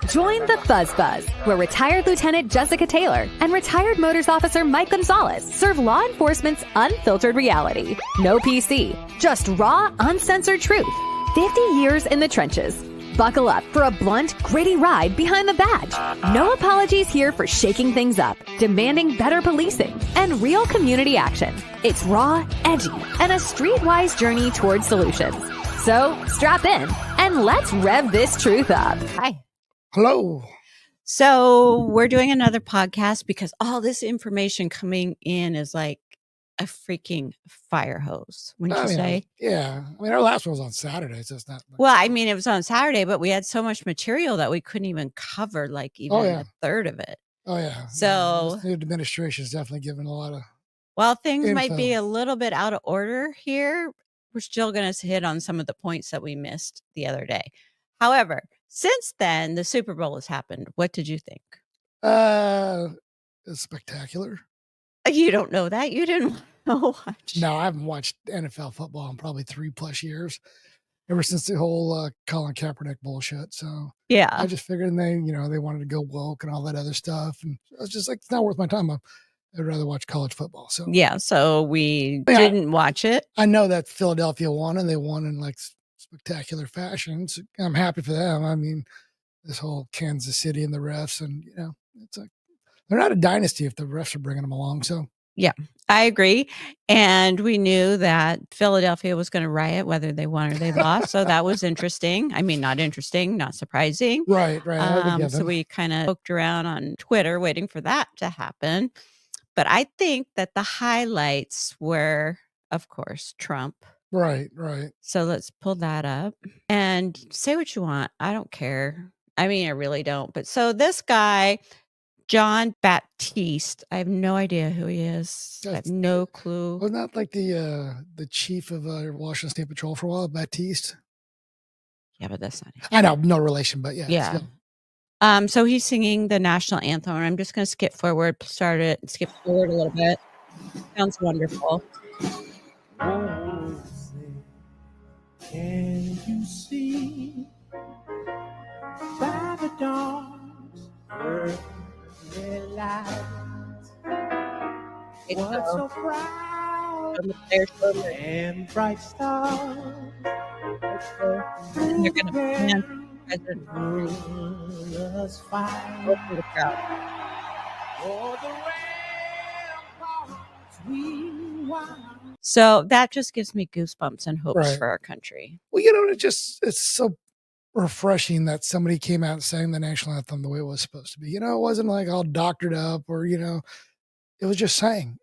Join the Fuzz Buzz, where retired Lieutenant Jessica Taylor and retired Motors Officer Mike Gonzalez serve law enforcement's unfiltered reality. No PC, just raw, uncensored truth. 50 years in the trenches. Buckle up for a blunt, gritty ride behind the badge. No apologies here for shaking things up, demanding better policing, and real community action. It's raw, edgy, and a streetwise journey towards solutions. So strap in and let's rev this truth up. Hi. Hello. So we're doing another podcast because all this information coming in is like a freaking fire hose, wouldn't you say? Yeah. I mean, our last one was on Saturday, so it's not. Well, I mean, it was on Saturday, but we had so much material that we couldn't even cover like even a third of it. Oh, yeah. So the administration is definitely giving a lot of. While things might be a little bit out of order here, we're still going to hit on some of the points that we missed the other day. However, since then, the Super Bowl has happened. What did you think? It's spectacular. You don't know that? You didn't watch? No, I haven't watched NFL football in probably 3+ years, ever since the whole Colin Kaepernick bullshit. So yeah, I just figured they wanted to go woke and all that other stuff, and I was just like, it's not worth my time. I'd rather watch college football. So yeah, so we didn't watch it. I know that Philadelphia won, and they won in like spectacular fashion. So I'm happy for them. I mean, this whole Kansas City and the refs, and it's like they're not a dynasty if the refs are bringing them along. So yeah, I agree. And we knew that Philadelphia was going to riot whether they won or they lost. So that was interesting. I mean, not interesting, not surprising. Right. So we kind of poked around on Twitter waiting for that to happen. But I think that the highlights were, of course, Trump. Right. So let's pull that up and say what you want. I don't care. I mean, I really don't. But so this guy, John Baptiste, I have no idea who he is. I have no clue. Wasn't that like the chief of Washington State Patrol for a while, Baptiste? Yeah, but that's not it. I know, no relation, but yeah. Yeah. So he's singing the national anthem, and I'm just going to skip forward a little bit. Sounds wonderful. Oh, can you see by the dawn's early light what's so proud and bright stars? And they're going to plan President us fight. over the crowd. For the ramparts we watch. So that just gives me goosebumps and hopes for our country. Well, it's so refreshing that somebody came out saying the national anthem the way it was supposed to be. It wasn't like all doctored up or, it was just saying,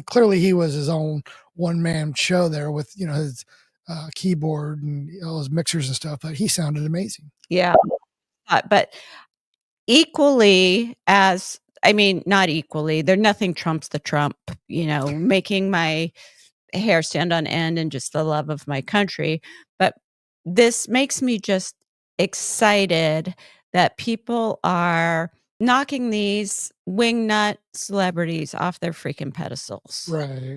clearly he was his own one-man show there with, his keyboard and all his mixers and stuff, but he sounded amazing. Yeah. But equally not equally, nothing trumps the Trump, making my hair stand on end and just the love of my country. But this makes me just excited that people are knocking these wingnut celebrities off their freaking pedestals.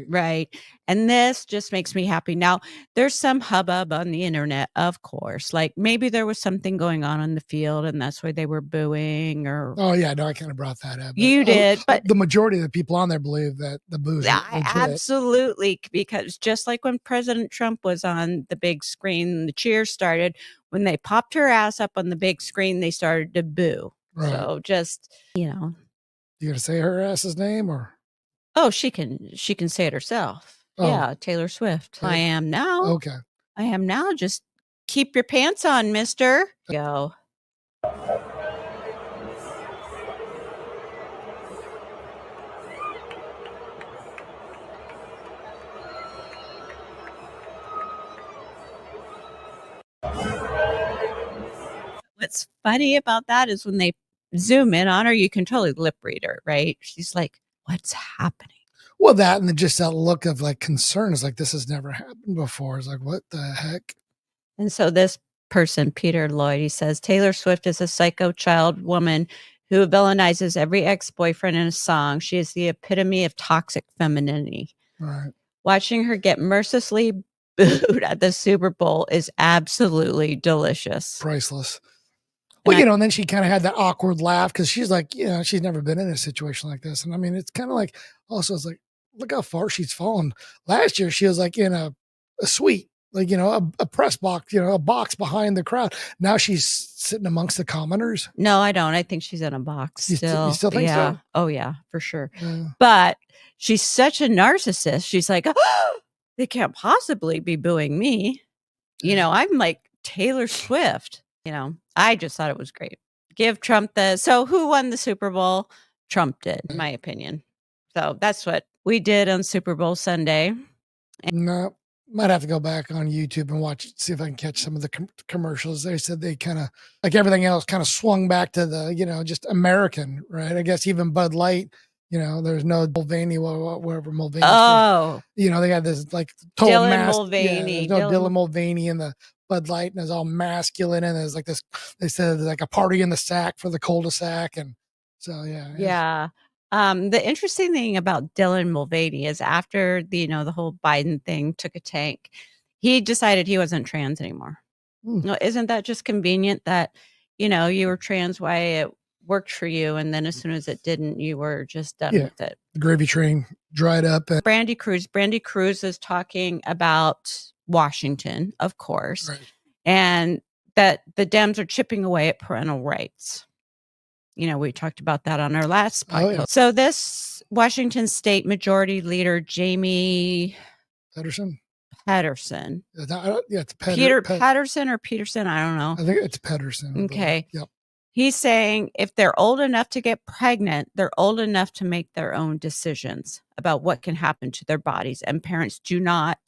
Right. And this just makes me happy. Now, there's some hubbub on the internet, of course. Like maybe there was something going on the field and that's why they were booing or... Oh, yeah. No, I kind of brought that up. You did. But the majority of the people on there believe that the boos are legit. Absolutely. Because just like when President Trump was on the big screen, the cheers started. When they popped her ass up on the big screen, they started to boo. Right. So just, You gonna say her ass's name or? Oh, she can say it herself. Oh. Yeah, Taylor Swift. I am now. Okay. I am now. Just keep your pants on, mister. Go. What's funny about that is when they zoom in on her, you can totally lip read her, right? She's like, what's happening? Well, that and just that look of like concern is like, this has never happened before. It's like, what the heck? And so this person, Peter Lloyd, he says, Taylor Swift is a psycho child woman who villainizes every ex-boyfriend in a song. She is the epitome of toxic femininity. Right. Watching her get mercilessly booed at the Super Bowl is absolutely delicious. Priceless. Well, you know, and then she kind of had that awkward laugh because she's like, you know, she's never been in a situation like this. And I mean, it's kind of like, also, it's like, look how far she's fallen. Last year, she was like in a suite, like, you know, a press box, you know, a box behind the crowd. Now she's sitting amongst the commoners. No, I don't. I think she's in a box still. You still think yeah. so? Oh, yeah, for sure. Yeah. But she's such a narcissist. She's like, oh, they can't possibly be booing me. You know, I'm like Taylor Swift. You know, I just thought it was great. Give Trump so who won the Super Bowl? Trump did, in my opinion. So that's what we did on Super Bowl Sunday. No, might have to go back on YouTube and watch, see if I can catch some of the commercials. They said they kind of, like everything else, kind of swung back to the, you know, just American, right? I guess even Bud Light, you know, there's no Mulvaney, wherever Mulvaney. Oh, you know, they had this like total Dylan mask. Mulvaney. Yeah, there's no Dylan Mulvaney in the Bud Light, and it's all masculine, and there's like this. They said there's like a party in the sack for the cul-de-sac, and so yeah. Yeah. The interesting thing about Dylan Mulvaney is after the, you know, the whole Biden thing took a tank, he decided he wasn't trans anymore. No, isn't that just convenient that, you know, you were trans, why it worked for you, and then as soon as it didn't, you were just done with it. The gravy train dried up. Brandy Cruz is talking about Washington, of course, Right. and that the Dems are chipping away at parental rights. You know, we talked about that on our last podcast. Oh, yeah. So this Washington State Majority Leader, Jamie Pedersen. It's Peter Patterson or Peterson. I don't know. I think it's Pedersen. Okay. Yep. He's saying if they're old enough to get pregnant, they're old enough to make their own decisions about what can happen to their bodies. And parents do not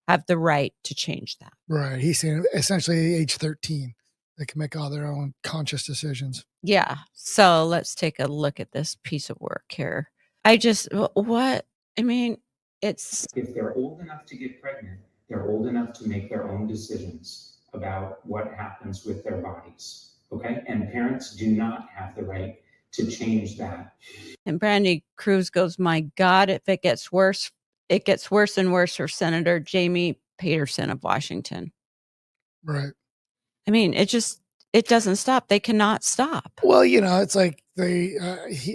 have the right to change that. Right. He's saying essentially age 13, they can make all their own conscious decisions. Yeah. So let's take a look at this piece of work here. If they're old enough to get pregnant, they're old enough to make their own decisions about what happens with their bodies. Okay. And parents do not have the right to change that. And Brandy Cruz goes, my God, if it gets worse, it gets worse and worse for Senator Jamie Pedersen of Washington. Right. I mean, it doesn't stop. They cannot stop. Well, you know, it's like I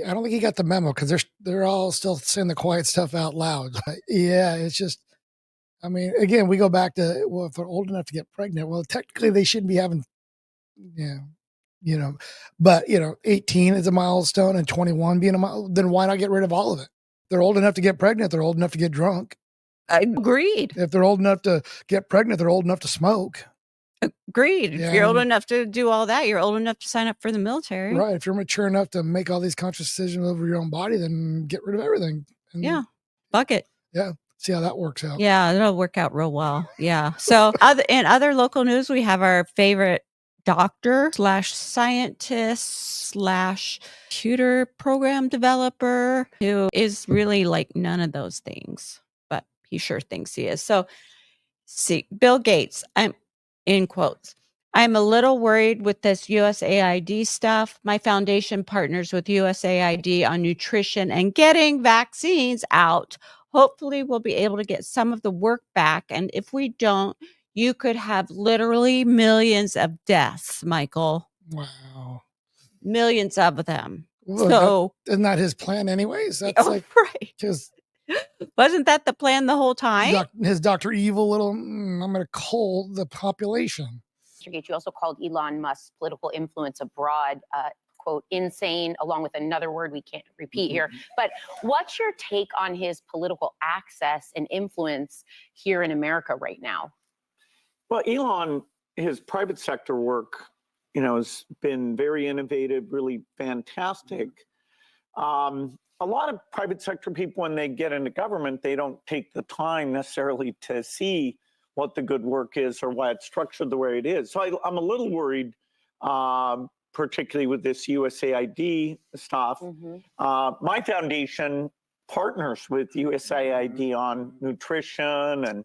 don't think he got the memo because they're all still saying the quiet stuff out loud. Yeah. It's just, I mean, again, we go back to, well, if they're old enough to get pregnant, well, technically they shouldn't be having, you know, but, you know, 18 is a milestone and 21 being a milestone, then why not get rid of all of it? They're old enough to get pregnant. They're old enough to get drunk. I agreed. If they're old enough to get pregnant, they're old enough to smoke. Agreed. Yeah. If you're old enough to do all that, you're old enough to sign up for the military. Right. If you're mature enough to make all these conscious decisions over your own body, then get rid of everything. And, Fuck it. Yeah. See how that works out. Yeah, it'll work out real well. Yeah. So in other local news, we have our favorite doctor / scientist / computer program developer who is really like none of those things, but he sure thinks he is. So see, Bill Gates, I'm in quotes. I'm a little worried with this USAID stuff. My foundation partners with USAID on nutrition and getting vaccines out. Hopefully we'll be able to get some of the work back. And if we don't, you could have literally millions of deaths, Michael. Wow. Millions of them. Well, So isn't that his plan anyways? That's like, right. because Wasn't that the plan the whole time? his Dr. Evil little, I'm going to cull the population. Mr. Gates, you also called Elon Musk's political influence abroad, quote, insane, along with another word we can't repeat here. But what's your take on his political access and influence here in America right now? Well, Elon, his private sector work, you know, has been very innovative, really fantastic. A lot of private sector people, when they get into government, they don't take the time necessarily to see what the good work is or why it's structured the way it is. So I'm a little worried, particularly with this USAID stuff. My foundation partners with USAID on nutrition and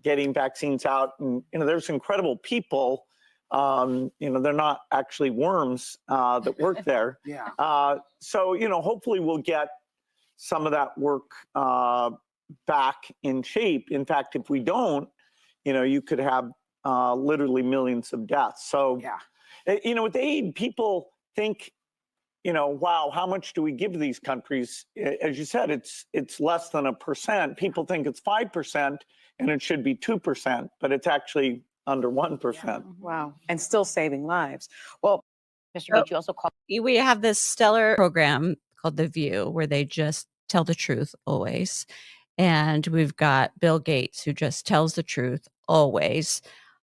getting vaccines out. And, you know, there's incredible people. You know, they're not actually worms that work there. So, you know, hopefully we'll get some of that work back in shape. In fact, if we don't, you know, you could have literally millions of deaths. So, With aid, people think, wow, how much do we give these countries? As you said, it's less than 1%. People think it's 5% and it should be 2%, but it's actually under 1%. Yeah. Wow. And still saving lives. Well, Mr. Beach, you also called. We have this stellar program called The View where they just tell the truth always. And we've got Bill Gates who just tells the truth always.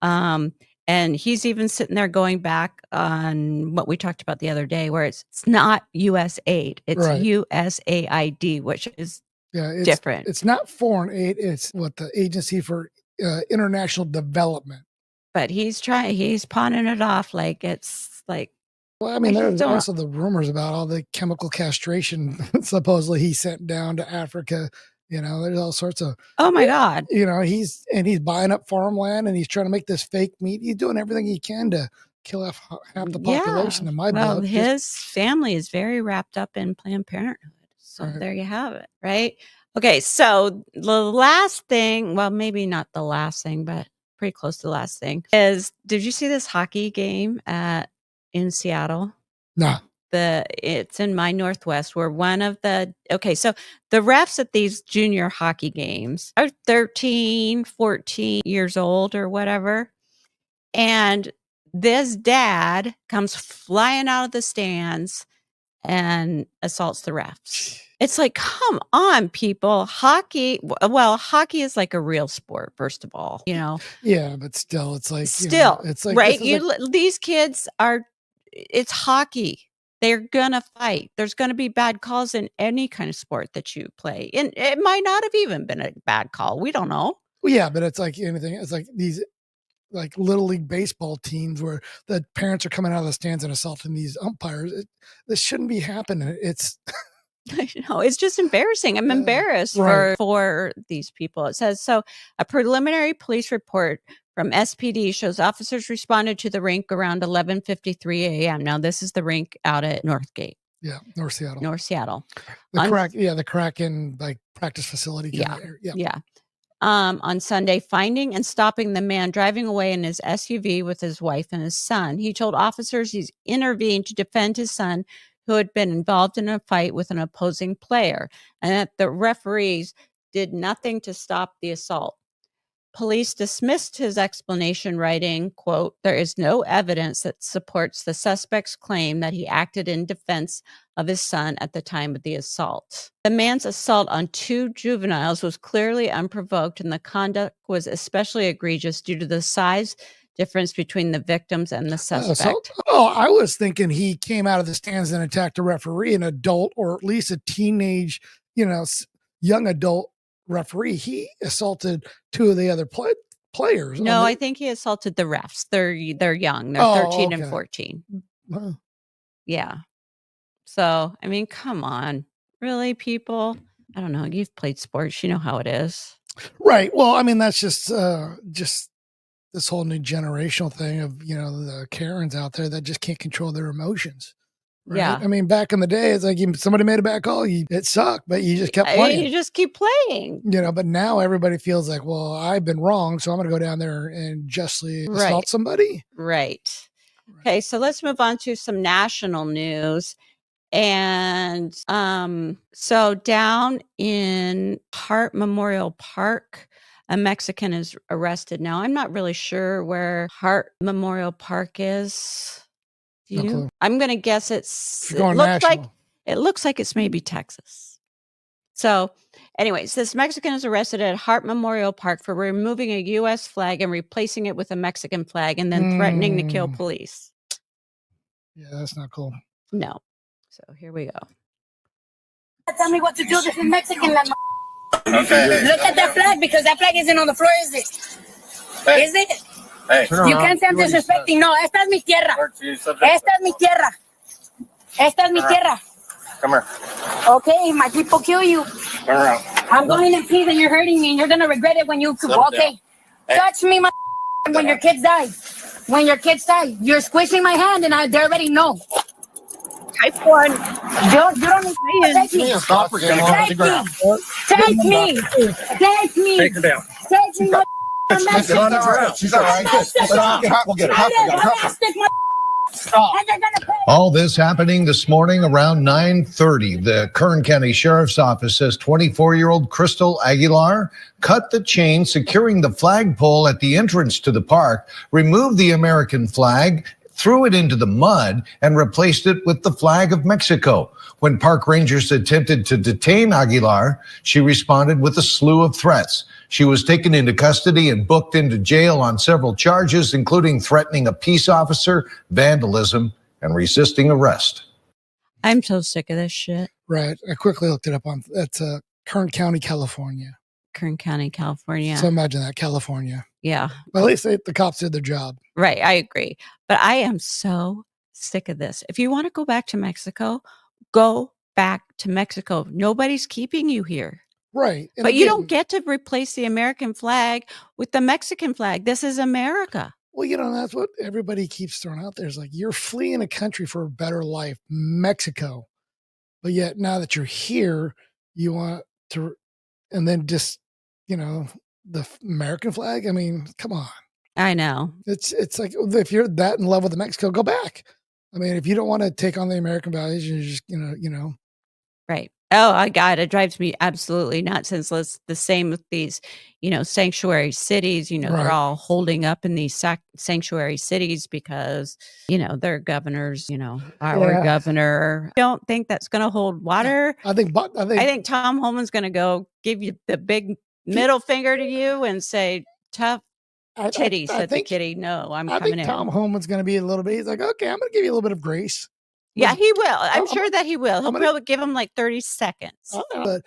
And he's even sitting there going back on what we talked about the other day, where it's not U.S. aid, it's Right. USAID, which is different. It's not foreign aid. It's what the Agency for International Development. But he's pawning it off like it's like. Well, I mean, there's also the rumors about all the chemical castration supposedly he sent down to Africa. There's all sorts of. Oh my God! He's buying up farmland and he's trying to make this fake meat. He's doing everything he can to kill half the population. In my book, his family is very wrapped up in Planned Parenthood. So there you have it, right? Okay, so the last thing, well, maybe not the last thing, but pretty close to the last thing is: did you see this hockey game in Seattle? No. It's in my Northwest where so the refs at these junior hockey games are 13, 14 years old or whatever. And this dad comes flying out of the stands and assaults the refs. It's like, come on, people. Hockey is like a real sport, first of all, Yeah, but still, it's like, it's like, right. These kids it's hockey. They're going to fight. There's going to be bad calls in any kind of sport that you play. And it might not have even been a bad call. We don't know. Well, yeah, but it's like anything. It's like these Little League baseball teams where the parents are coming out of the stands and assaulting these umpires. This shouldn't be happening. It's just embarrassing. I'm embarrassed for these people. It says, so a preliminary police report from SPD shows officers responded to the rink around 11:53 a.m. Now, this is the rink out at Northgate. Yeah, North Seattle. The Kraken practice facility. Yeah. On Sunday, finding and stopping the man driving away in his SUV with his wife and his son. He told officers he's intervened to defend his son, who had been involved in a fight with an opposing player, and that the referees did nothing to stop the assault. Police dismissed his explanation, writing, quote, "There is no evidence that supports the suspect's claim that he acted in defense of his son at the time of the assault. The man's assault on two juveniles was clearly unprovoked, and the conduct was especially egregious due to the size difference between the victims and the suspect." I was thinking he came out of the stands and attacked a referee, an adult, or at least a teenage, young adult referee. He assaulted two of the other players. No, I think he assaulted the refs. They're young. They're 13 and 14. Wow. Yeah. So, I mean, come on. Really, people? I don't know. You've played sports. You know how it is. Right. Well, I mean, that's just this whole new generational thing of, the Karens out there that just can't control their emotions. Right? Yeah. I mean, back in the day, it's like somebody made a bad call, it sucked, but you just kept playing. You just keep playing. But now everybody feels like, well, I've been wrong, so I'm going to go down there and justly assault somebody. Right. Okay, so let's move on to some national news. And so down in Hart Memorial Park, a Mexican is arrested. Now, I'm not really sure where Hart Memorial Park is. I'm going to guess it looks like it's maybe Texas. So anyways, this Mexican is arrested at Hart Memorial Park for removing a U.S. flag and replacing it with a Mexican flag and then threatening to kill police. Yeah, that's not cool. No. So here we go. Tell me what to do. This is Mexican land. Okay. Look at that flag, because that flag isn't on the floor, is it? Hey. Is it? Hey. You can't say I'm disrespecting. No, esta es mi tierra. Esta es mi tierra. Esta es mi tierra. Come here. Okay, my people kill you. Turn around. I'm going in peace and you're hurting me and you're going to regret it when you... Okay. Hey. Touch me, when your kids die. When your kids die. You're squishing my hand and they already know. Type 1. You don't need to take me. Take me. Take me. Take her down. Take me. She's all right. We'll get her. Stop. All this happening this morning around 9:30. The Kern County Sheriff's Office says 24-year-old Crystal Aguilar cut the chain securing the flagpole at the entrance to the park, removed the American flag, threw it into the mud, and replaced it with the flag of Mexico. When park rangers attempted to detain Aguilar, she responded with a slew of threats. She was taken into custody and booked into jail on several charges, including threatening a peace officer, vandalism, and resisting arrest. I'm so sick of this shit. Right. I quickly looked it up on that's Kern County, California. Kern County, California. So imagine that, California. Yeah. But at least the cops did their job. Right. I agree. But I am so sick of this. If you want to go back to Mexico, go back to Mexico. Nobody's keeping you here. Right. And but again, you don't get to replace the American flag with the Mexican flag. This is America. Well, that's what everybody keeps throwing out there. Is like, you're fleeing a country for a better life, Mexico. But yet now that you're here, you want to, and then just, the American flag. I mean, come on. I know. It's like, if you're that in love with Mexico, go back. I mean, if you don't want to take on the American values, you just, Right. Oh, God, it drives me absolutely nuts. Since it's the same with these, sanctuary cities, Right. they're all holding up in these sanctuary cities because, their governors, our Yeah. governor. Don't think that's going to hold water. I think Tom Homan's going to go give you the big middle finger to you and say, tough titty, said the kitty. No, I'm I coming think in. Tom Homan's going to be a little bit, he's like, okay, I'm going to give you a little bit of grace. Yeah, he will. I'm sure that he will. He'll I'm gonna- probably give him like 30 seconds. But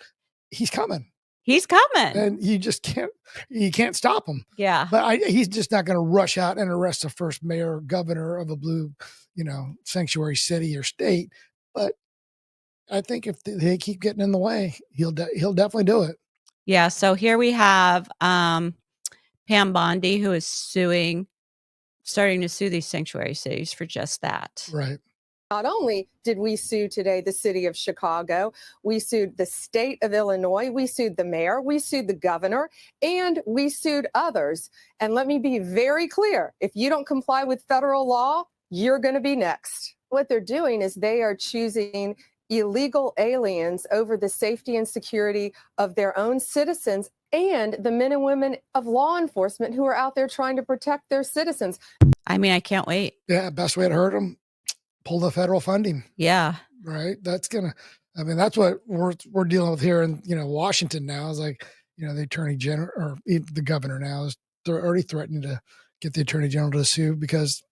he's coming. He's coming. And you just can't stop him. Yeah. But he's just not going to rush out and arrest the first mayor or governor of a blue, sanctuary city or state. But I think if they keep getting in the way, he'll definitely do it. Yeah. So here we have Pam Bondi, who is starting to sue these sanctuary cities for just that. Right. Not only did we sue today the city of Chicago, we sued the state of Illinois, we sued the mayor, we sued the governor, and we sued others. And let me be very clear, if you don't comply with federal law, you're going to be next. What they're doing is they are choosing illegal aliens over the safety and security of their own citizens and the men and women of law enforcement who are out there trying to protect their citizens. I mean, I can't wait. Yeah, best way to hurt them, pull the federal funding. Yeah. Right. That's what we're dealing with here in, Washington now is like, the attorney general or the governor now they're already threatening to get the attorney general to sue because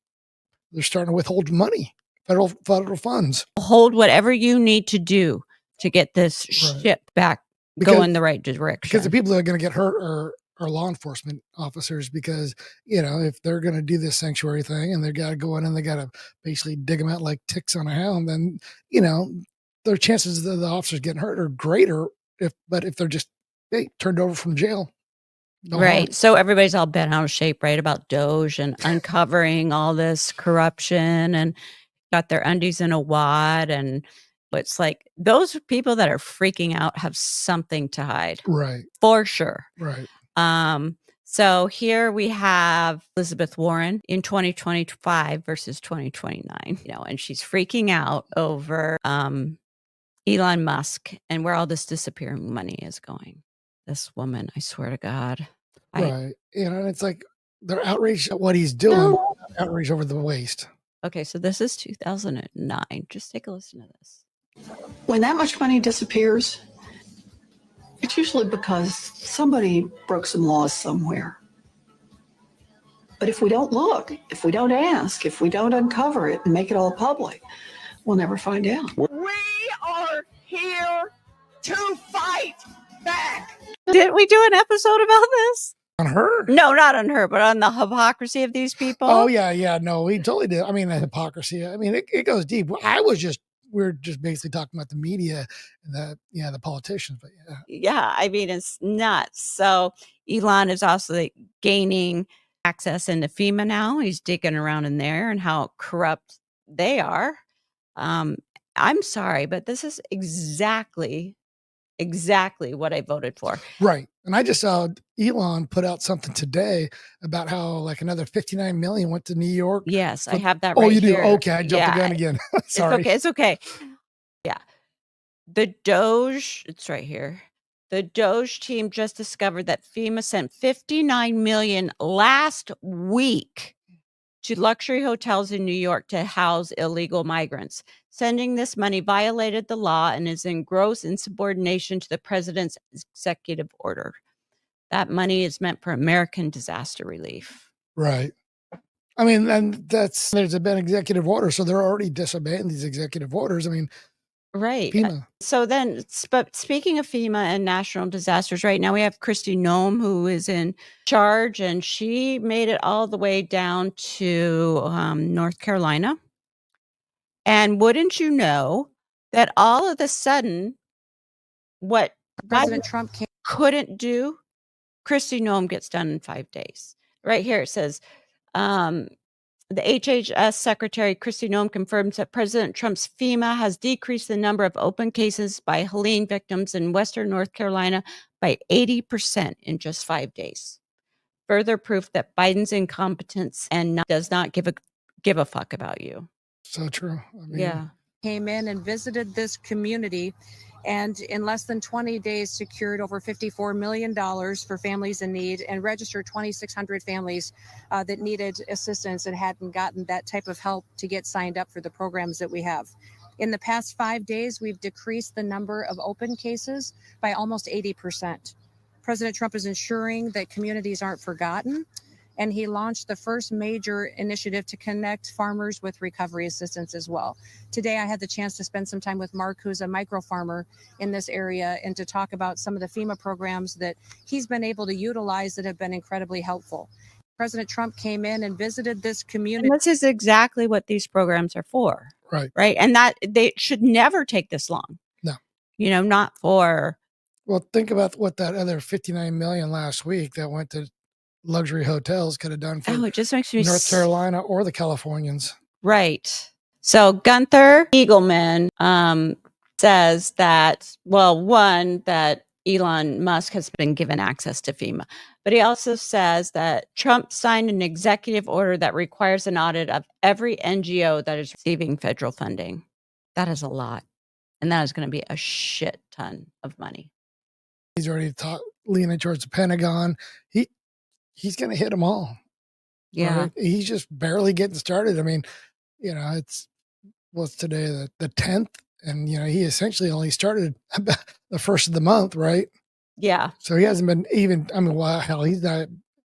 they're starting to withhold money, federal funds. Hold whatever you need to do to get this ship back going the right direction. Because the people that are going to get hurt are law enforcement officers because, if they're going to do this sanctuary thing and they got to go in and they got to basically dig them out like ticks on a hound, then, their chances of the officers getting hurt are greater if they're just turned over from jail. Right. So everybody's all bent out of shape, right, about Doge and uncovering all this corruption and got their undies in a wad. And it's like those people that are freaking out have something to hide. Right. For sure. Right. So here we have Elizabeth Warren in 2025 versus 2029, and she's freaking out over Elon Musk and where all this disappearing money is going. This woman, I swear to God. Right. And it's like they're outraged at what he's doing, outraged over the waste. Okay, so this is 2009. Just take a listen to this. When that much money disappears, it's usually because somebody broke some laws somewhere. But if we don't look, if we don't ask, if we don't uncover it and make it all public, we'll never find out. We are here to fight back. Didn't we do an episode about this? On her? No, not on her, but on the hypocrisy of these people. Oh, yeah. No, we totally did. I mean, the hypocrisy. I mean, it goes deep. We're just basically talking about the media and the politicians, but yeah. Yeah, I mean, it's nuts. So Elon is also gaining access into FEMA now. He's digging around in there and how corrupt they are. I'm sorry, but this is exactly what I voted for. Right. And I just saw Elon put out something today about how like another 59 million went to New York. Yes, I So- have that Oh, right you do? here. Okay, I jumped the Yeah, gun again. Sorry. It's okay. Yeah. The Doge, it's right here. The Doge team just discovered that FEMA sent 59 million last week to luxury hotels in New York to house illegal migrants. Sending this money violated the law and is in gross insubordination to the president's executive order. That money is meant for American disaster relief. Right. I mean, and there's been executive orders, so they're already disobeying these executive orders. I mean, Right. FEMA. So then, but speaking of FEMA and national disasters, right now we have Kristi Noem, who is in charge, and she made it all the way down to North Carolina. And wouldn't you know that all of a sudden, what President Biden Trump couldn't do, Kristi Noem gets done in 5 days. Right here it says, the HHS Secretary Kristi Noem confirms that President Trump's FEMA has decreased the number of open cases by Helene victims in Western North Carolina by 80% in just 5 days. Further proof that Biden's incompetence and does not give a fuck about you. So true. I mean, Yeah. came in and visited this community, and in less than 20 days secured over $54 million for families in need and registered 2,600 families that needed assistance and hadn't gotten that type of help to get signed up for the programs that we have. In the past 5 days, we've decreased the number of open cases by almost 80%. President Trump is ensuring that communities aren't forgotten, and he launched the first major initiative to connect farmers with recovery assistance as well. Today, I had the chance to spend some time with Mark, who's a micro farmer in this area, and to talk about some of the FEMA programs that he's been able to utilize that have been incredibly helpful. President Trump came in and visited this community. And this is exactly what these programs are for. Right. Right. And that they should never take this long. No. You know, not for. Well, think about what that other 59 million last week that went to luxury hotels could have done for Oh, it just makes me North Carolina or the Californians. Right. So Gunther Eagleman says that, well, one, that Elon Musk has been given access to FEMA, but he also says that Trump signed an executive order that requires an audit of every NGO that is receiving federal funding. That is a lot. And that is going to be a shit ton of money. He's already leaning towards the Pentagon. He's going to hit them all. Yeah. Right? He's just barely getting started. I mean, you know, what's today, the 10th? And, you know, he essentially only started about the first of the month, right? Yeah. So he hasn't been even, I mean, well, hell, he's not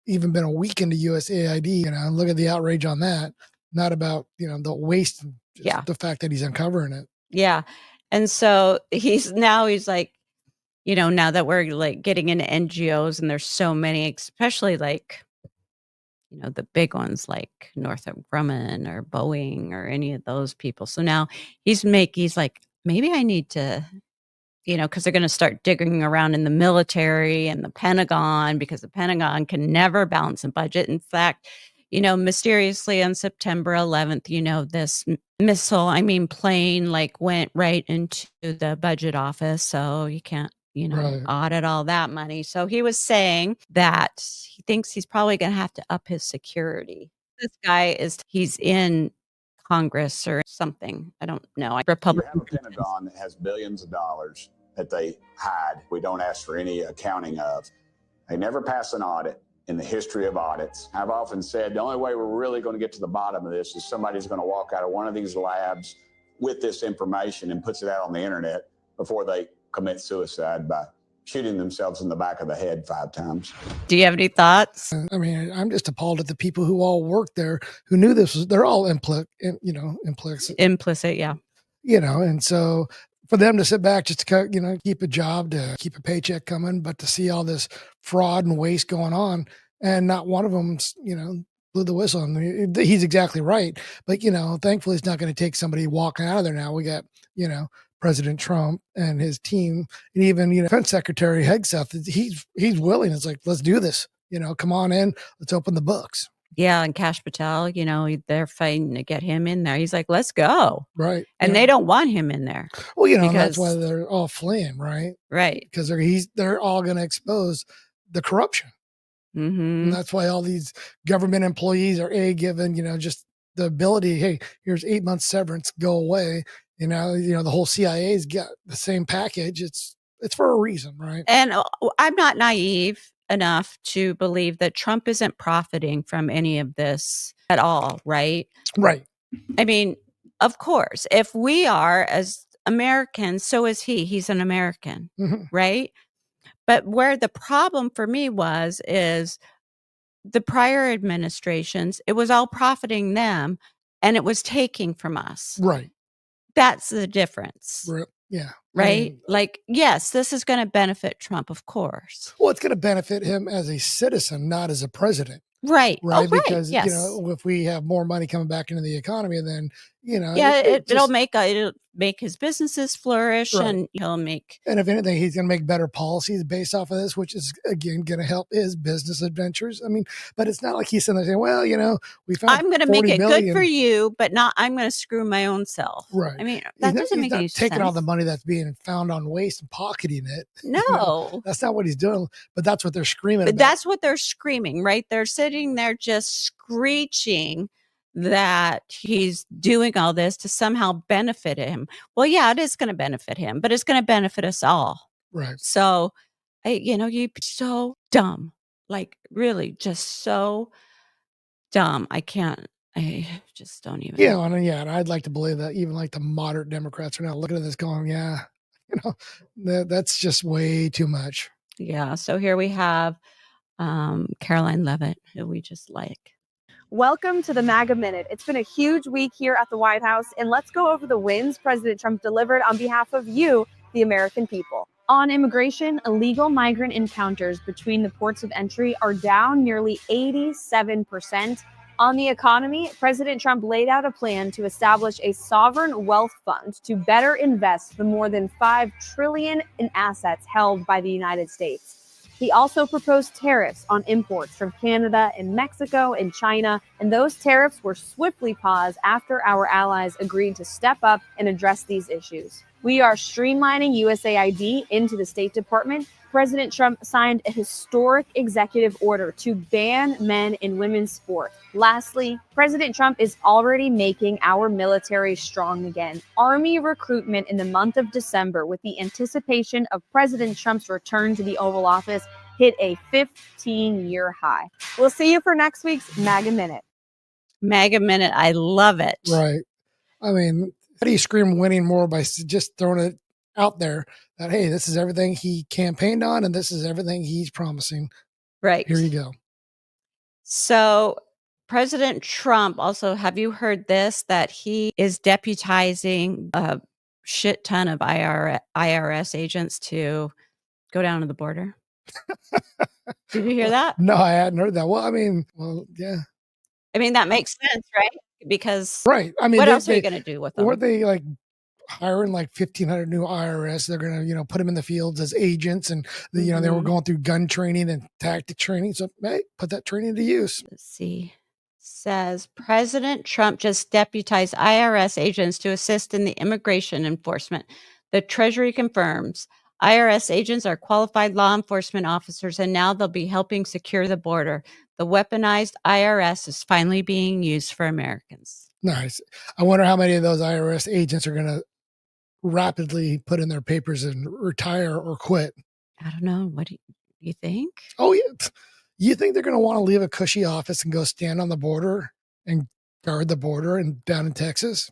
even been a week into USAID, you know, and look at the outrage on that. Not about, you know, the waste, just the fact that he's uncovering it. Yeah. And so he's like, you know, now that we're like getting into NGOs and there's so many, especially like, you know, the big ones like Northrop Grumman or Boeing or any of those people. So now he's like, maybe I need to, you know, because they're going to start digging around in the military and the Pentagon, because the Pentagon can never balance a budget. In fact, you know, mysteriously on September 11th, you know, this plane like went right into the budget office. So you can't, you know, audit all that money. So he was saying that he thinks he's probably going to have to up his security. This guy he's in Congress or something. I don't know. Republican. You have a Pentagon that has billions of dollars that they hide. We don't ask for any accounting of. They never pass an audit in the history of audits. I've often said the only way we're really going to get to the bottom of this is somebody's going to walk out of one of these labs with this information and puts it out on the internet before they commit suicide by shooting themselves in the back of the head 5 times. Do you have any thoughts? I mean, I'm just appalled at the people who all worked there, who knew they're all implicit. Implicit, yeah. You know, and so for them to sit back just to, you know, keep a job, to keep a paycheck coming, but to see all this fraud and waste going on, and not one of them, you know, blew the whistle. And he's exactly right. But, you know, thankfully it's not going to take somebody walking out of there now. We got, you know, President Trump and his team, and even, you know, Defense Secretary Hegseth, he's willing. It's like, let's do this. You know, come on in. Let's open the books. Yeah, and Kash Patel, you know, they're fighting to get him in there. He's like, let's go. Right. And they don't want him in there. Well, you know, and that's why because they're all fleeing, right? right. Because they're all going to expose the corruption. And Mhm. that's why all these government employees are given, you know, just the ability, hey, here's 8 months severance, go away. You know, the whole CIA's got the same package. It's for a reason, right? And I'm not naive enough to believe that Trump isn't profiting from any of this at all, right? Right. I mean, of course, if we are as Americans, so is he. He's an American, Mhm. right? But where the problem for me is the prior administrations, it was all profiting them and it was taking from us. Right. That's the difference. Yeah. Right? Like, yes, this is going to benefit Trump, of course. Well, it's going to benefit him as a citizen, not as a president. Right. Right. Oh, right. Because, Yes. you know, if we have more money coming back into the economy, then, you know, Yeah, it'll just, make his businesses flourish, Right. and he'll make. and if anything, he's going to make better policies based off of this, which is, again, going to help his business adventures. I mean, but it's not like he's sitting there saying, well, you know, we found I'm going to make 40 it good billion. for you, but not. I'm going to screw my own self. Right. I mean, that doesn't make any He's not taking all the sense. money that's being found on waste and pocketing it. No. You know, that's not what he's doing. But that's what they're screaming But about. that's what they're screaming, right? They're sitting there just screeching that he's doing all this to somehow benefit him. Well, yeah, it is going to benefit him, but it's going to benefit us all. Right. So, you're so dumb, like really just so dumb. I just don't even. Yeah, and I'd like to believe that even like the moderate Democrats are now looking at this going, yeah, you know, that's just way too much. Yeah. So here we have Caroline Levitt, who we just like. Welcome to the MAGA Minute. It's been a huge week here at the White House, and let's go over the wins President Trump delivered on behalf of you, the American people. On immigration, illegal migrant encounters between the ports of entry are down nearly 87%. On the economy, President Trump laid out a plan to establish a sovereign wealth fund to better invest the more than $5 trillion in assets held by the United States. He also proposed tariffs on imports from Canada and Mexico and China, and those tariffs were swiftly paused after our allies agreed to step up and address these issues. We are streamlining USAID into the State Department. President Trump signed a historic executive order to ban men in women's sport. Lastly, President Trump is already making our military strong again. Army recruitment in the month of December, with the anticipation of President Trump's return to the Oval Office, hit a 15-year high. We'll see you for next week's MAGA Minute. MAGA Minute. I love it. Right. I mean, how do you scream winning more by just throwing it out there that, hey, this is everything he campaigned on and this is everything he's promising. Right. Here you go. So President Trump also, have you heard this, that he is deputizing a shit ton of IRS agents to go down to the border? Did you hear that? No, I hadn't heard that. Well, I mean, yeah. I mean, that makes sense, right? Because right. I mean, what else are you going to do with them? Or they like hiring like 1,500 new IRS. They're going to, you know, put them in the fields as agents, and you know, they were going through gun training and tactic training. So, hey, put that training to use. Let's see. Says President Trump just deputized IRS agents to assist in the immigration enforcement. The Treasury confirms IRS agents are qualified law enforcement officers, and now they'll be helping secure the border. The weaponized IRS is finally being used for Americans. Nice. I wonder how many of those IRS agents are going to rapidly put in their papers and retire or quit. I don't know. What do you think? Oh, yeah. You think they're going to want to leave a cushy office and go stand on the border and guard the border and down in Texas?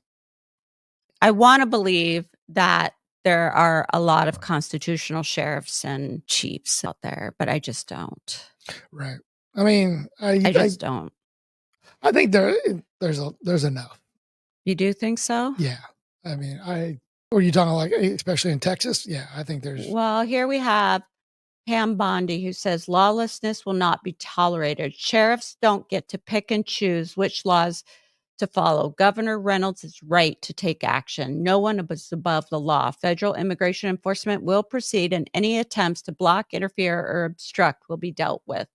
I want to believe that there are a lot of constitutional sheriffs and chiefs out there, but I just don't. Right. I mean, I just don't. I think there's enough. You do think so? Yeah. I mean, are you talking like, especially in Texas? Yeah, I think there's. Well, here we have Pam Bondi, who says lawlessness will not be tolerated. Sheriffs don't get to pick and choose which laws to follow. Governor Reynolds is right to take action. No one is above the law. Federal immigration enforcement will proceed, and any attempts to block, interfere, or obstruct will be dealt with.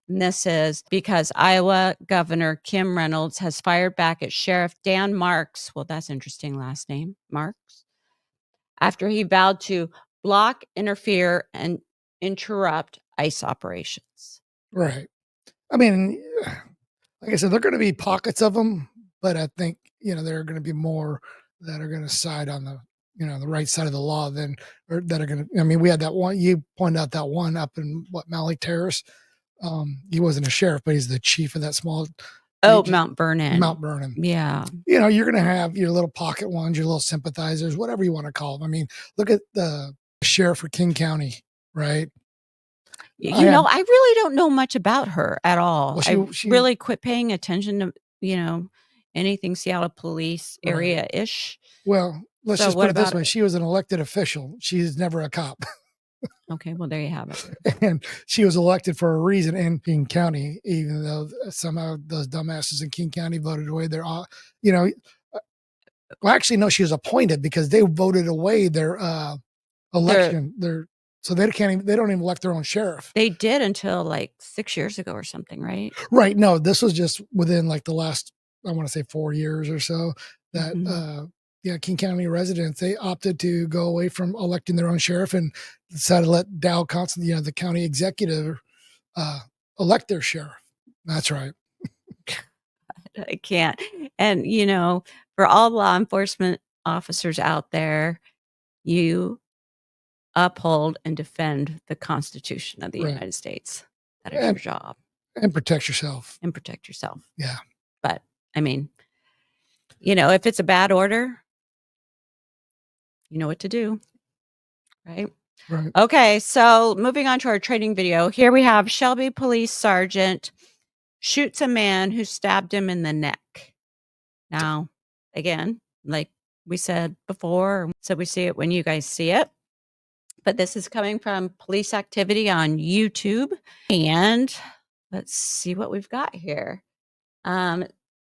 And this is because Iowa Governor Kim Reynolds has fired back at Sheriff Dan Marks. Well, that's interesting last name, Marks. After he vowed to block, interfere, and interrupt ICE operations. Right. I mean, like I said, there are going to be pockets of them, but I think, there are going to be more that are going to side on the, the right side of the law or that are going to, I mean, we had that one, you pointed out that one up in Malley Terrace. He wasn't a sheriff, but he's the chief of that small. Mount Vernon. Mount Vernon. Yeah. You're going to have your little pocket ones, your little sympathizers, whatever you want to call them. I mean, look at the sheriff for King County, right? I really don't know much about her at all. Well, I really quit paying attention to, anything Seattle police area-ish. Well, let's just put it this way. She was an elected official. She's never a cop. Okay, well, there you have it. And she was elected for a reason in King County, even though somehow those dumbasses in King County voted away their, well, actually, no, she was appointed because they voted away their election. So they don't even elect their own sheriff. They did until like 6 years ago or something, right? Right. No, this was just within like the last, I want to say 4 years or so that, King County residents, they opted to go away from electing their own sheriff and decided to let Dow Constant, the county executive, elect their sheriff. That's right. I can't. And, for all law enforcement officers out there, you uphold and defend the Constitution of the United States. That is your job. And protect yourself. Yeah. But, I mean, if it's a bad order, you know what to do, right? Right. Okay, so moving on to our training video. Here we have Shelby Police Sergeant shoots a man who stabbed him in the neck. Now, again, like we said before, so we see it when you guys see it. But this is coming from police activity on YouTube. And let's see what we've got here.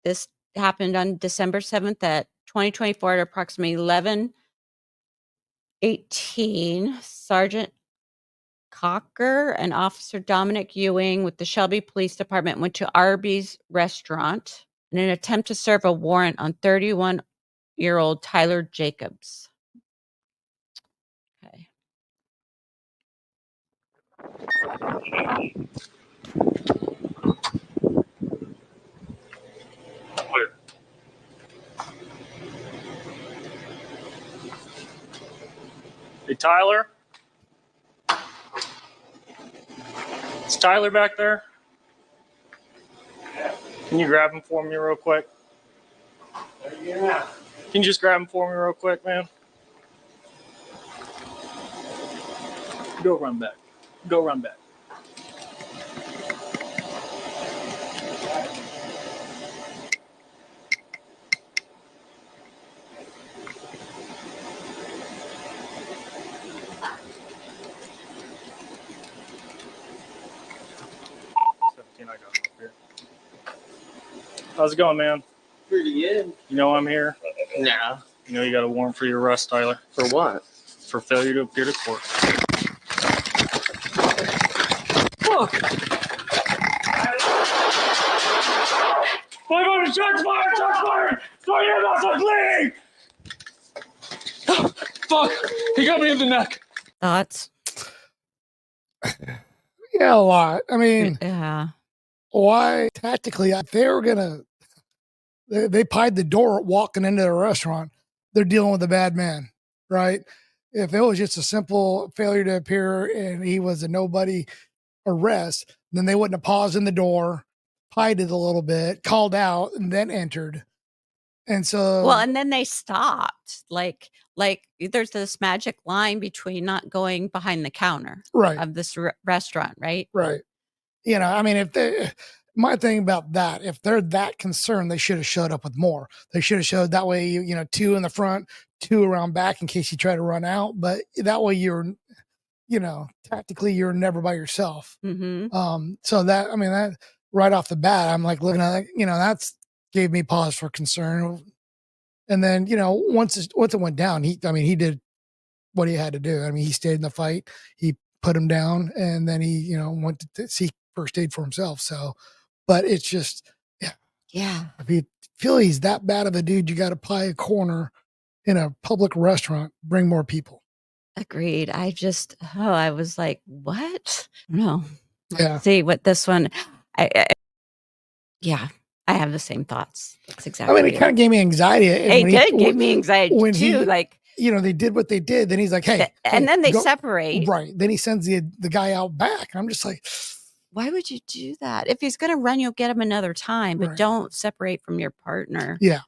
This happened on December 7th at 2024 at approximately 11:18. Sergeant Cocker and Officer Dominic Ewing with the Shelby Police Department went to Arby's restaurant in an attempt to serve a warrant on 31-year-old Tyler Jacobs. Okay. Hey, Tyler? Is Tyler back there? Can you grab him for me real quick? Yeah. Can you just grab him for me real quick, man? Go run back. Go run back. How's it going, man? Pretty good. You know I'm here? Nah. You know you got a warrant for your arrest, Tyler. For what? For failure to appear to court. Fuck! 500 shots fired! Shots fired! Throw your mouth, I'm bleeding! Oh, fuck! He got me in the neck. Thoughts? Yeah, a lot. I mean, yeah. Why tactically, if they were they pied the door walking into the restaurant, they're dealing with a bad man, right? If it was just a simple failure to appear and he was a nobody arrest, then they wouldn't have paused in the door, pied it a little bit, called out, and then entered. And so, well, and then they stopped. Like there's this magic line between not going behind the counter of this restaurant, right? Right. I mean, my thing about that, if they're that concerned, they should have showed up with more. They should have showed that way, 2 in the front, 2 around back in case you try to run out. But that way you're, tactically you're never by yourself. Mm-hmm. So that right off the bat, I'm like looking at that, that's gave me pause for concern. And then, once it went down, he did what he had to do. I mean, he stayed in the fight. He put him down, and then he, went to seek first aid for himself. So, but it's just, Yeah. if you feel he's that bad of a dude, you got to pie a corner in a public restaurant, bring more people. Agreed. I was like, what? No. Yeah. See what this one, yeah, I have the same thoughts. That's I exactly. mean, it kind of gave me anxiety. It did give me anxiety when too. Like, they did what they did. Then he's like, hey. And then they go. separate. Right. Then he sends the guy out back. I'm just like, why would you do that? If he's going to run, you'll get him another time, but Right. don't separate from your partner. yeah.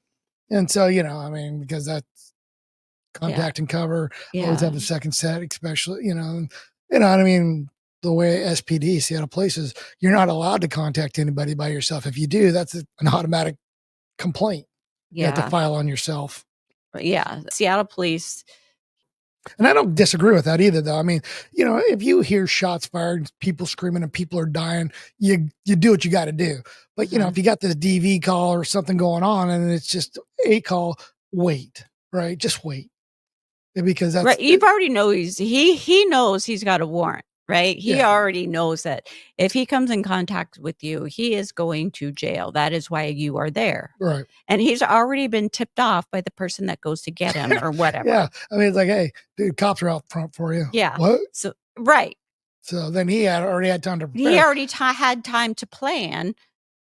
And so, I mean, because that's contact and cover, always have the second set, especially, and what I mean? The way SPD, Seattle Places, you're not allowed to contact anybody by yourself. If you do, that's an automatic complaint. You have to file on yourself. Yeah. Seattle Police. And I don't disagree with that either, though. I mean, if you hear shots fired, people screaming and people are dying, you do what you got to do. But, if you got this DV call or something going on and it's just a call, wait, right? Just wait. Because that's right. You've already know he knows he's got a warrant, right? He already knows that if he comes in contact with you, he is going to jail. That is why you are there. Right. And he's already been tipped off by the person that goes to get him or whatever. Yeah. I mean, it's like, hey, dude, cops are out front for you. Yeah. What? So, right. So then he already had time to prepare. He already had time to plan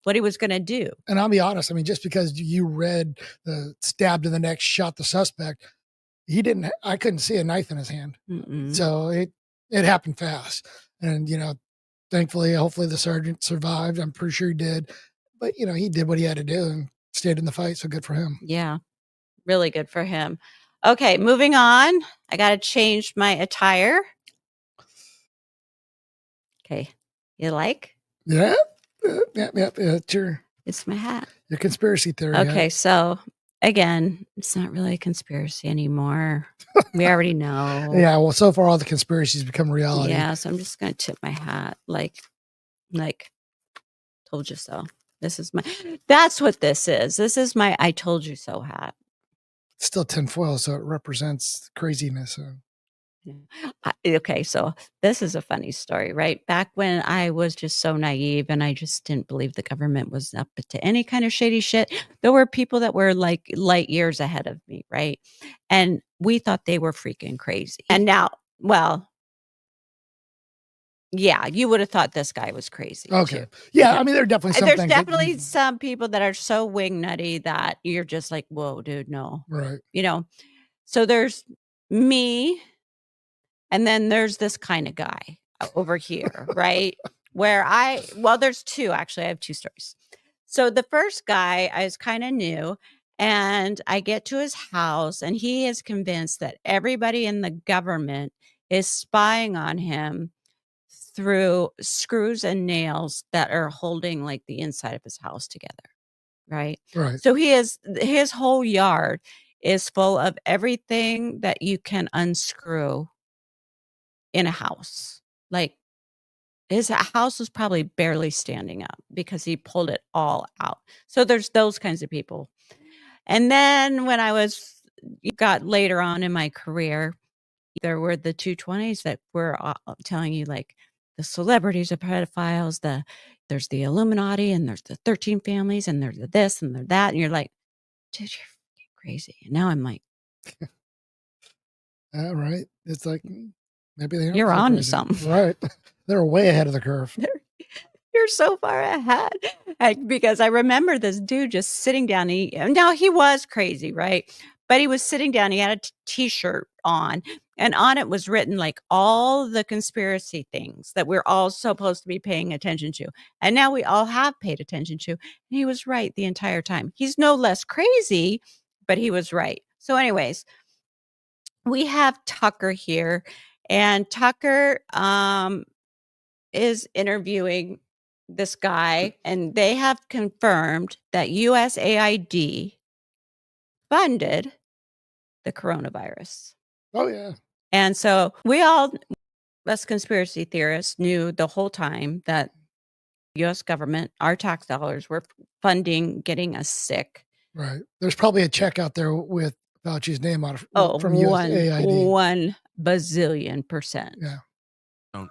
what he was going to do. And I'll be honest. I mean, just because you read the stab to the neck, shot the suspect, I couldn't see a knife in his hand. Mm-mm. So it happened fast. And, thankfully, hopefully the sergeant survived. I'm pretty sure he did. But, he did what he had to do and stayed in the fight. So good for him. Yeah. Really good for him. Okay. Moving on. I got to change my attire. Okay. You like? Yeah. Yeah. It's my hat. Your conspiracy theory. Okay. So again, it's not really a conspiracy anymore. We already know. Yeah. Well, so far all the conspiracies become reality. Yeah. So I'm just going to tip my hat. Like, told you so. That's what this is. This is my I told you so hat. It's still tinfoil, so it represents craziness. Okay, so this is a funny story, right? Back when I was just so naive and I just didn't believe the government was up to any kind of shady shit, there were people that were like light years ahead of me, right? And we thought they were freaking crazy. And now, well, yeah, you would have thought this guy was crazy. Okay. Too. Yeah, I mean, there are definitely some There's things definitely some people that are so wing nutty that you're just like, whoa, dude, no. Right. So there's me. And then there's this kind of guy over here, right? There's two, actually. I have two stories. So the first guy is kind of new, and I get to his house, and he is convinced that everybody in the government is spying on him through screws and nails that are holding like the inside of his house together, right? Right. So his whole yard is full of everything that you can unscrew in a house. Like his house was probably barely standing up because he pulled it all out. So there's those kinds of people. And then when got later on in my career, there were the 220s that were telling you like the celebrities are pedophiles, there's the Illuminati and there's the 13 families and there's the this and there's that. And you're like, dude, you're crazy. And now I'm like, right. It's like, maybe they are. You're so on to crazy. something. Right. They're way ahead of the curve. You're so far ahead. Because I remember this dude just sitting down. Now he was crazy, right? But he was sitting down. He had a t-shirt on, and on it was written like all the conspiracy things that we're all supposed to be paying attention to. And now we all have paid attention to. And he was right the entire time. He's no less crazy, but he was right. So anyways, we have Tucker here, and Tucker is interviewing this guy, and they have confirmed that USAID funded the coronavirus. Oh, yeah. And so we all, us conspiracy theorists, knew the whole time that U.S. government, our tax dollars, were funding getting us sick. Right. There's probably a check out there with Fauci's name on it from USAID. USAID. 1 bazillion %. Yeah.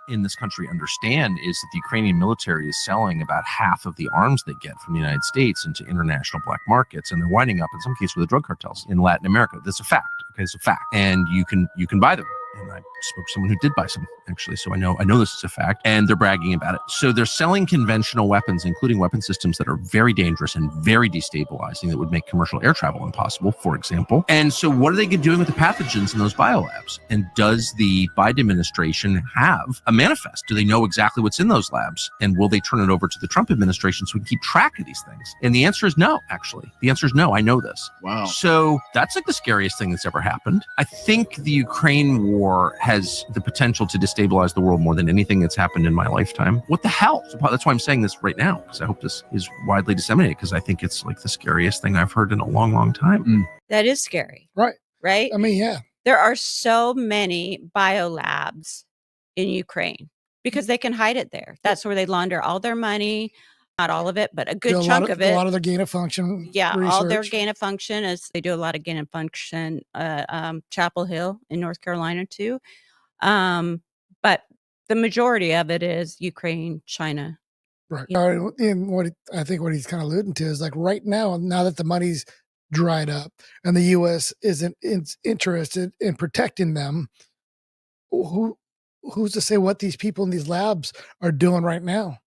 in this country understand is that the Ukrainian military is selling about half of the arms they get from the United States into international black markets, and they're winding up in some cases with the drug cartels in Latin America. That's a fact. Okay, it's a fact, and you can buy them. And I spoke to someone who did buy some, actually, so I know this is a fact, and they're bragging about it. So they're selling conventional weapons, including weapon systems that are very dangerous and very destabilizing that would make commercial air travel impossible, for example. And so what are they doing with the pathogens in those biolabs? And does the Biden administration have a manifest? Do they know exactly what's in those labs? And will they turn it over to the Trump administration so we can keep track of these things? And the answer is no, actually. The answer is no, I know this. Wow. So that's like the scariest thing that's ever happened. I think the Ukraine war has the potential to destabilize the world more than anything that's happened in my lifetime. What the hell? That's why I'm saying this right now, because I hope this is widely disseminated, because I think it's like the scariest thing I've heard in a long, long time. That is scary. Right. Right? I mean, yeah. There are so many biolabs in Ukraine because they can hide it there. That's where they launder all their money. Not all of it, but a good chunk of it. A lot of their gain of function. Yeah, research. all their gain of function is they do a lot of gain of function. Chapel Hill in North Carolina too, but the majority of it is Ukraine, China. Right. And what he's kind of alluding to is like right now that the money's dried up and the U.S. isn't interested in protecting them, who's to say what these people in these labs are doing right now?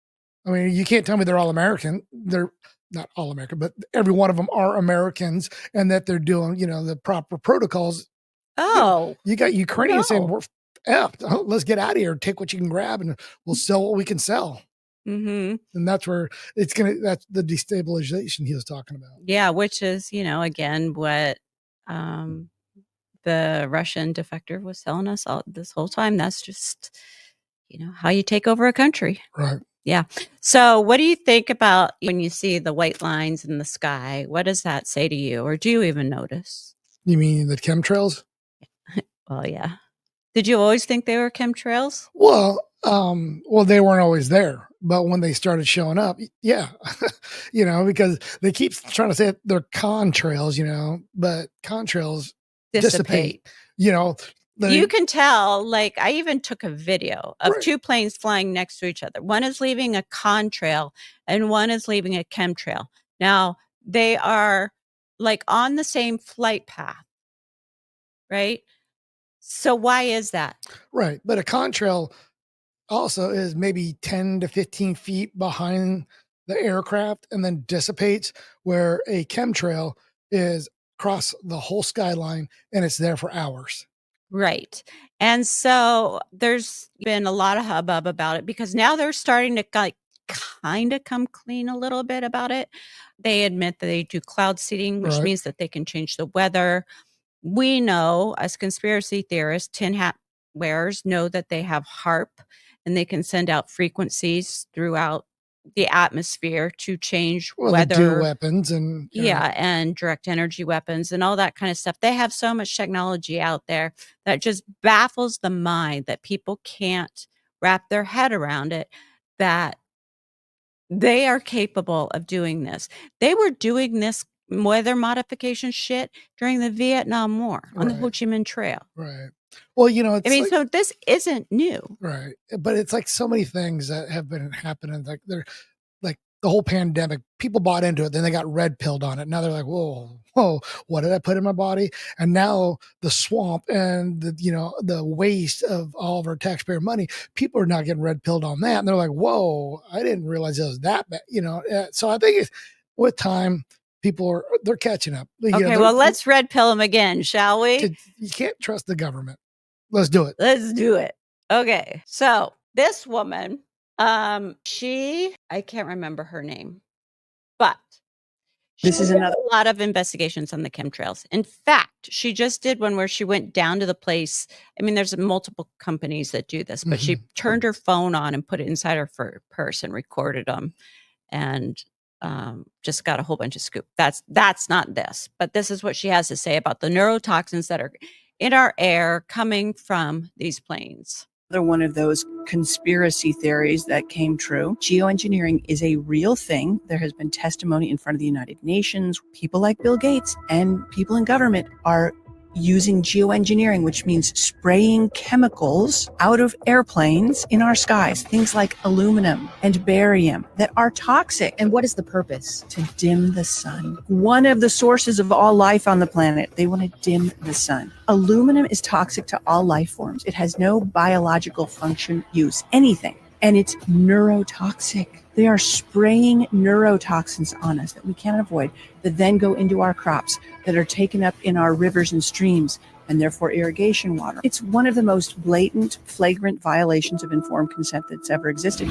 I mean, you can't tell me they're all American. They're not all American, but every one of them are Americans, and that they're doing, the proper protocols. Oh, you got Ukrainians saying, "We're effed. Let's get out of here. Take what you can grab, and we'll sell what we can sell." Mm-hmm. And that's where that's the destabilization he was talking about. Yeah, which is, again, what the Russian defector was telling us all this whole time. That's just, how you take over a country. Right. Yeah. So what do you think about when you see the white lines in the sky? What does that say to you? Or do you even notice? You mean the chemtrails? Well, yeah. Did you always think they were chemtrails? Well, they weren't always there. But when they started showing up, yeah, because they keep trying to say they're contrails, but contrails dissipate. You can tell, like, I even took a video of two planes flying next to each other. One is leaving a contrail and one is leaving a chemtrail. Now, they are like on the same flight path, right? So why is that? Right. But a contrail also is maybe 10 to 15 feet behind the aircraft and then dissipates, where a chemtrail is across the whole skyline and it's there for hours. Right. And so there's been a lot of hubbub about it because now they're starting to kind of come clean a little bit about it. They admit that they do cloud seeding, which means that they can change the weather. We know, as conspiracy theorists, tin hat wearers know that they have HARP and they can send out frequencies throughout the atmosphere to change weather. They do weapons and and direct energy weapons and all that kind of stuff. They have so much technology out there that just baffles the mind that people can't wrap their head around it, that they are capable of doing this. They were doing this weather modification shit during the Vietnam War on the Ho Chi Minh Trail. Right. Well, it's so this isn't new. Right. But it's like so many things that have been happening. Like they're like the whole pandemic, people bought into it. Then they got red pilled on it. Now they're like, whoa, what did I put in my body? And now the swamp and the waste of all of our taxpayer money, people are not getting red pilled on that. And they're like, whoa, I didn't realize it was that bad. So I think with time, they're catching up. Okay, well, let's red pill them again, shall we? You can't trust the government. Let's do it. Let's do it. Okay. So this woman, I can't remember her name, but this is another a lot of investigations on the chemtrails. In fact, she just did one where she went down to the place. I mean, there's multiple companies that do this, but she turned her phone on and put it inside her purse and recorded them and just got a whole bunch of scoop. That's not this, but this is what she has to say about the neurotoxins that are in our air coming from these planes. Another one of those conspiracy theories that came true. Geoengineering is a real thing. There has been testimony in front of the United Nations. People like Bill Gates and people in government are using geoengineering, which means spraying chemicals out of airplanes in our skies, things like aluminum and barium that are toxic. And what is the purpose? To dim the sun. One of the sources of all life on the planet, they want to dim the sun. Aluminum is toxic to all life forms. It has no biological function, use, anything. And it's neurotoxic. They are spraying neurotoxins on us that we can't avoid, that then go into our crops, that are taken up in our rivers and streams, and therefore irrigation water. It's one of the most blatant, flagrant violations of informed consent that's ever existed.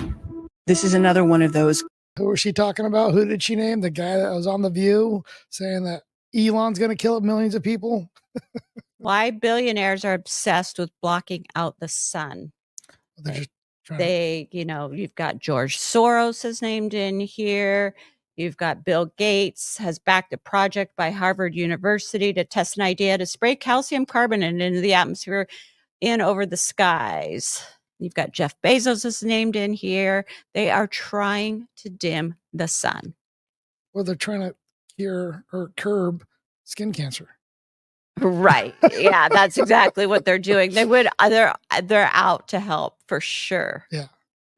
This is another one of those. Who was she talking about? Who did she name? The guy that was on The View saying that Elon's going to kill millions of people? Why billionaires are obsessed with blocking out the sun. They're just you've got George Soros is named in here. You've got Bill Gates has backed a project by Harvard University to test an idea to spray calcium carbonate into the atmosphere in over the skies. You've got Jeff Bezos is named in here. They are trying to dim the sun. Well, they're trying to cure or curb skin cancer. Right. Yeah, that's exactly what they're doing. They're out to help for sure. Yeah.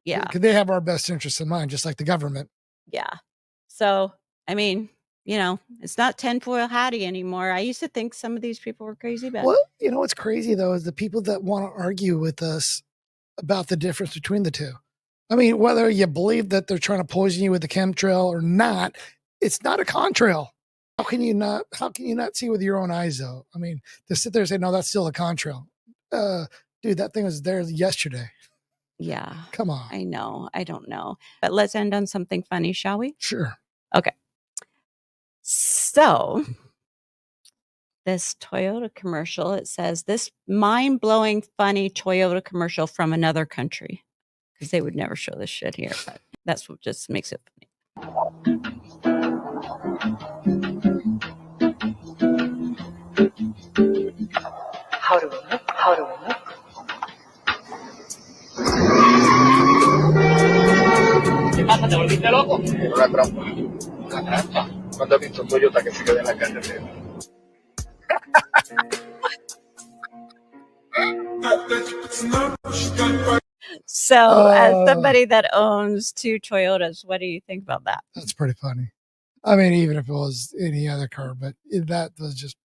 Yeah. Because they have our best interests in mind, just like the government. Yeah. So, I mean, it's not tinfoil hattie anymore. I used to think some of these people were crazy, but Well, what's crazy though is the people that want to argue with us about the difference between the two. I mean, whether you believe that they're trying to poison you with the chemtrail or not, it's not a contrail. How can you not see with your own eyes though? I mean, to sit there and say, no, that's still a contrail. Dude, that thing was there yesterday. yeah. Come on. I know. I don't know. But let's end on something funny, shall we? Sure. Okay. So this Toyota commercial, it says this mind-blowing, funny Toyota commercial from another country. Because they would never show this shit here, but that's what just makes it funny. How do we look? How do we look? ¿Qué pasa? ¿Te volviste loco? Una trampa. Una trampa. ¿Cuándo has visto un Toyota que se quede en la carretera? So, as somebody that owns 2 Toyotas, what do you think about that? That's pretty funny. I mean, even if it was any other car, but that was just,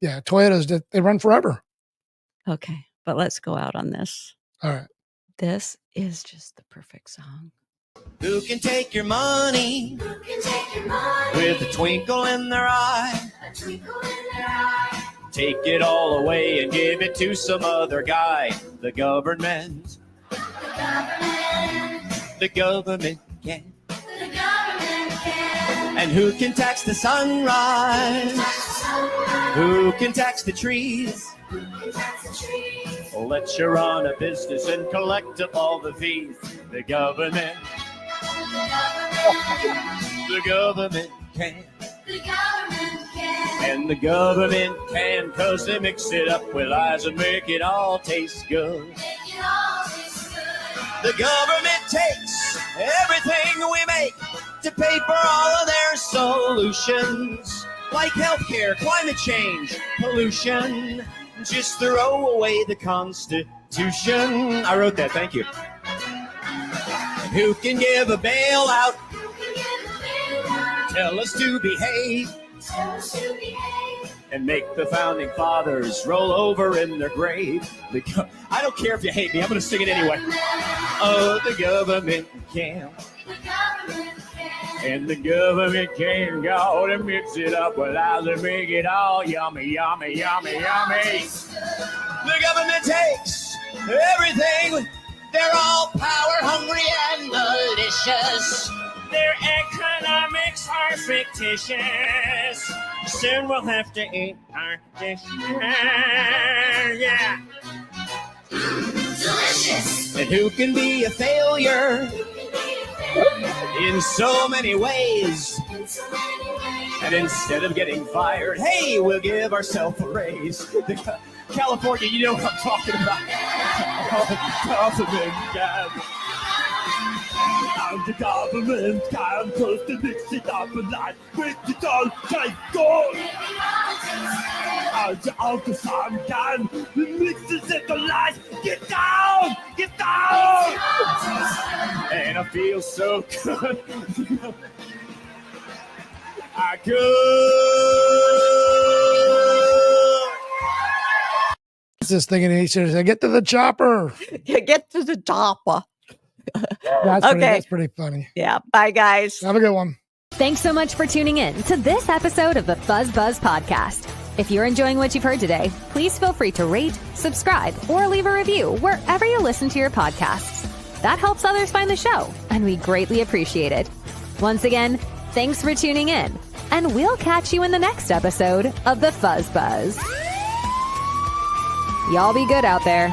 yeah, Toyotas, they run forever. Okay, but let's go out on this. All right. This is just the perfect song. Who can take your money? With a twinkle in their eye. Take it all away and give it to some other guy. The government. The government can. And who can tax the sunrise? Who can tax the trees? Let you run a business and collect up all the fees. The government. The government can. And the government can, 'cause they mix it up with lies and make it all taste good. The government takes everything we make to pay for all of their solutions, like healthcare, climate change, pollution. Just throw away the Constitution. I wrote that, thank you. And who can give a bailout? Tell us to behave. And make the founding fathers roll over in their grave. I don't care if you hate me, I'm going to sing it anyway. Oh, the government can. And the government can go and mix it up with lies and make it all yummy, yummy, yummy, yummy. The government takes everything. They're all power hungry and malicious. Their economics are fictitious. Soon we'll have to eat our dishes. Yeah. Delicious. And who can be a failure in so many ways? And instead of getting fired, hey, we'll give ourselves a raise. California, you know what I'm talking about. Oh, God. And the government can close the mix it up and like with it all take gold. And the ultrasound can mixes it the lights. Get down! Get down! And I feel so good. I could. This thing and he says, "Get to the chopper." Get to the chopper. That's pretty funny. Yeah. Bye, guys. Have a good one. Thanks so much for tuning in to this episode of the Fuzz Buzz podcast. If you're enjoying what you've heard today, please feel free to rate, subscribe, or leave a review wherever you listen to your podcasts. That helps others find the show, and we greatly appreciate it. Once again, thanks for tuning in, and we'll catch you in the next episode of the Fuzz Buzz. Y'all be good out there.